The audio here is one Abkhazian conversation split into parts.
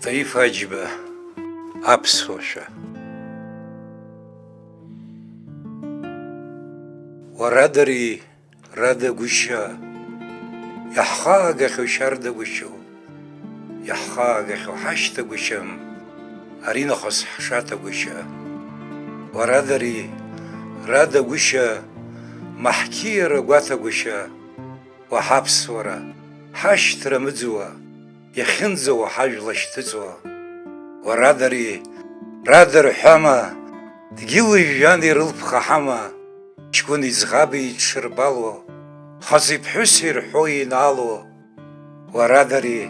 Таиф Аџьба, аԥсуашәа. Уарадари радагәышьа, иаҳхаагахьоу шьардагәышьоу, иаҳхаагахьоу ҳашьҭагәышьам, аринахыс ҳшаҭагәышьа. Уарадари радагәышьа, маҳқьиара гәаҭагәышьа, уаҳаԥсуара, ҳашьҭра мыӡуа, иахьынӡауа ҳажәла шьҭыҵуа. Уарадари радарҳәама, дгьыли жәҩани рылԥха-ҳама, ҷкәыни ӡӷаби иҽырбало, хаҵеи ԥҳәыси рҳәо еинаало. Уарадари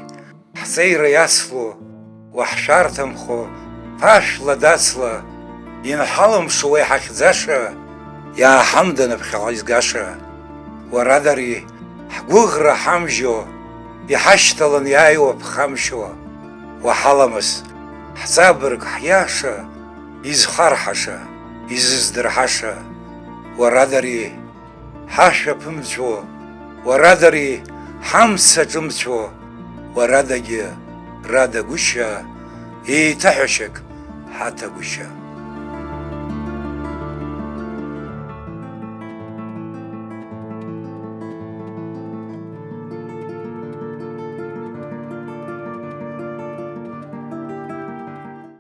ҳҵеира иацло, уаҳшәарҭамхо, ԥашәла дацла, инҳалымшо уа иҳахьӡаша, иааҳамданы ԥхьаҟа изгаша. Уарадари ҳгәыӷра ҳамжьо, иҳашьҭалан иааиуа ԥхамшьо, уаҳаламыс ҳҵабырг ҳиаша, изхарҳаша, изыздырҳаша. Уарадари ҳашәа ԥымҵәо, уарадари ҳамца ҿымцәо, уарадагьы радагәышьа, еиҭаҳәашьак ҳаҭагәышьа.